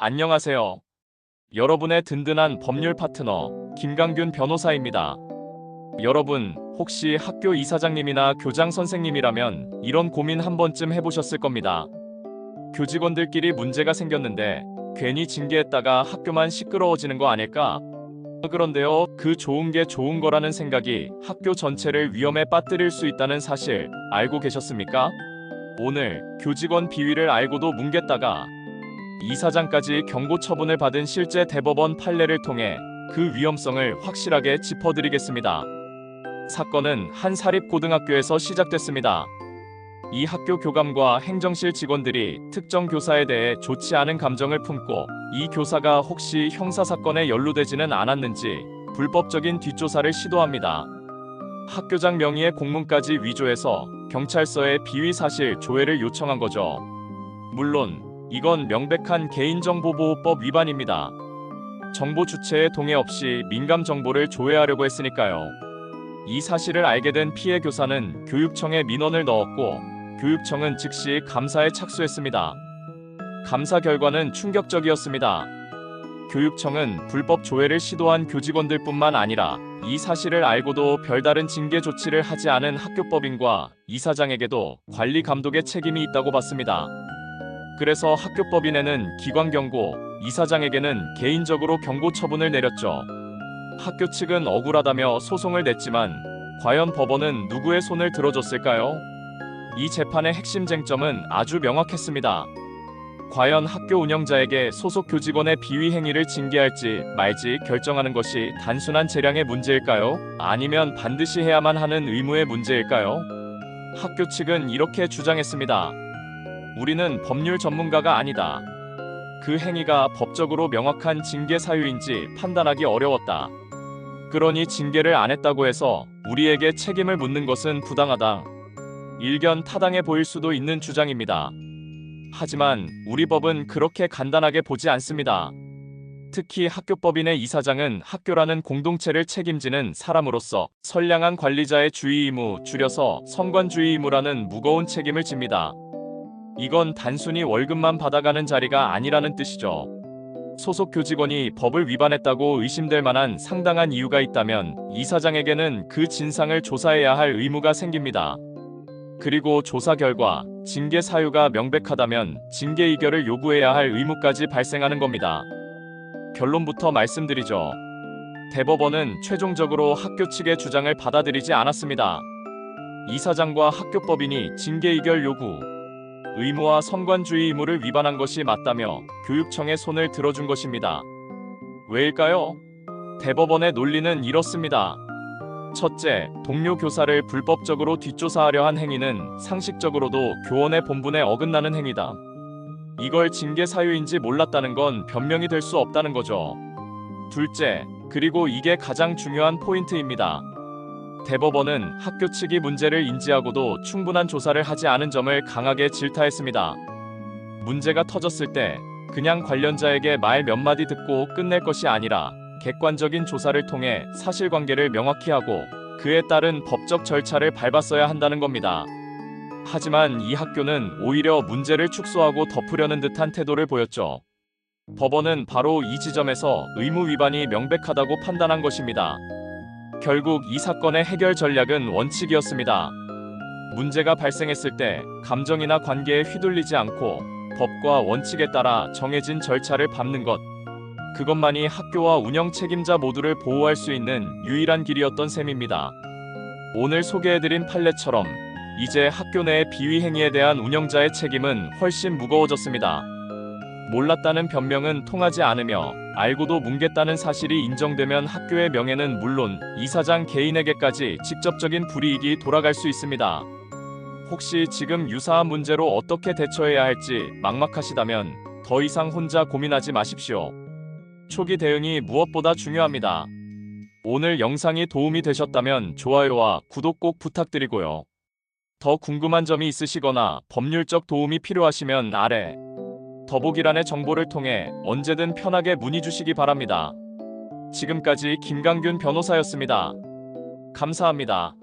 안녕하세요. 여러분의 든든한 법률 파트너 김강균 변호사입니다. 여러분, 혹시 학교 이사장님이나 교장 선생님이라면 이런 고민 한 번쯤 해보셨을 겁니다. 교직원들끼리 문제가 생겼는데 괜히 징계했다가 학교만 시끄러워지는 거 아닐까? 그런데요, 그 좋은 게 좋은 거라는 생각이 학교 전체를 위험에 빠뜨릴 수 있다는 사실 알고 계셨습니까? 오늘 교직원 비위를 알고도 뭉갰다가 이사장까지 경고 처분을 받은 실제 대법원 판례를 통해 그 위험성을 확실하게 짚어드리겠습니다. 사건은 한 사립고등학교에서 시작됐습니다. 이 학교 교감과 행정실 직원들이 특정 교사에 대해 좋지 않은 감정을 품고 이 교사가 혹시 형사사건에 연루되지는 않았는지 불법적인 뒷조사를 시도합니다. 학교장 명의의 공문까지 위조해서 경찰서에 비위사실 조회를 요청한 거죠. 물론 이건 명백한 개인정보보호법 위반입니다. 정보 주체의 동의 없이 민감 정보를 조회하려고 했으니까요. 이 사실을 알게 된 피해 교사는 교육청에 민원을 넣었고 교육청은 즉시 감사에 착수했습니다. 감사 결과는 충격적이었습니다. 교육청은 불법 조회를 시도한 교직원들뿐만 아니라 이 사실을 알고도 별다른 징계 조치를 하지 않은 학교법인과 이사장에게도 관리 감독의 책임이 있다고 봤습니다. 그래서 학교법인에는 기관경고, 이사장에게는 개인적으로 경고 처분을 내렸죠. 학교 측은 억울하다며 소송을 냈지만 과연 법원은 누구의 손을 들어줬을까요? 이 재판의 핵심 쟁점은 아주 명확했습니다. 과연 학교 운영자에게 소속 교직원의 비위 행위를 징계할지 말지 결정하는 것이 단순한 재량의 문제일까요? 아니면 반드시 해야만 하는 의무의 문제일까요? 학교 측은 이렇게 주장했습니다. 우리는 법률 전문가가 아니다. 그 행위가 법적으로 명확한 징계 사유인지 판단하기 어려웠다. 그러니 징계를 안 했다고 해서 우리에게 책임을 묻는 것은 부당하다. 일견 타당해 보일 수도 있는 주장입니다. 하지만 우리 법은 그렇게 간단하게 보지 않습니다. 특히 학교법인의 이사장은 학교라는 공동체를 책임지는 사람으로서 선량한 관리자의 주의 의무, 줄여서 선관주의 의무라는 무거운 책임을 집니다. 이건 단순히 월급만 받아가는 자리가 아니라는 뜻이죠. 소속 교직원이 법을 위반했다고 의심될 만한 상당한 이유가 있다면 이사장에게는 그 진상을 조사해야 할 의무가 생깁니다. 그리고 조사 결과 징계 사유가 명백하다면 징계 의결을 요구해야 할 의무까지 발생하는 겁니다. 결론부터 말씀드리죠. 대법원은 최종적으로 학교 측의 주장을 받아들이지 않았습니다. 이사장과 학교법인이 징계 의결 요구, 의무와 선관주의 의무를 위반한 것이 맞다며 교육청의 손을 들어준 것입니다. 왜일까요? 대법원의 논리는 이렇습니다. 첫째, 동료 교사를 불법적으로 뒷조사하려 한 행위는 상식적으로도 교원의 본분에 어긋나는 행위다. 이걸 징계 사유인지 몰랐다는 건 변명이 될 수 없다는 거죠. 둘째, 그리고 이게 가장 중요한 포인트입니다. 대법원은 학교 측이 문제를 인지하고도 충분한 조사를 하지 않은 점을 강하게 질타했습니다. 문제가 터졌을 때 그냥 관련자에게 말 몇 마디 듣고 끝낼 것이 아니라 객관적인 조사를 통해 사실관계를 명확히 하고 그에 따른 법적 절차를 밟았어야 한다는 겁니다. 하지만 이 학교는 오히려 문제를 축소하고 덮으려는 듯한 태도를 보였죠. 법원은 바로 이 지점에서 의무 위반이 명백하다고 판단한 것입니다. 결국 이 사건의 해결 전략은 원칙이었습니다. 문제가 발생했을 때 감정이나 관계에 휘둘리지 않고 법과 원칙에 따라 정해진 절차를 밟는 것. 그것만이 학교와 운영 책임자 모두를 보호할 수 있는 유일한 길이었던 셈입니다. 오늘 소개해드린 판례처럼 이제 학교 내의 비위 행위에 대한 운영자의 책임은 훨씬 무거워졌습니다. 몰랐다는 변명은 통하지 않으며 알고도 뭉갰다는 사실이 인정되면 학교의 명예는 물론 이사장 개인에게까지 직접적인 불이익이 돌아갈 수 있습니다. 혹시 지금 유사한 문제로 어떻게 대처해야 할지 막막하시다면 더 이상 혼자 고민하지 마십시오. 초기 대응이 무엇보다 중요합니다. 오늘 영상이 도움이 되셨다면 좋아요와 구독 꼭 부탁드리고요. 더 궁금한 점이 있으시거나 법률적 도움이 필요하시면 아래 더보기란의 정보를 통해 언제든 편하게 문의 주시기 바랍니다. 지금까지 김강균 변호사였습니다. 감사합니다.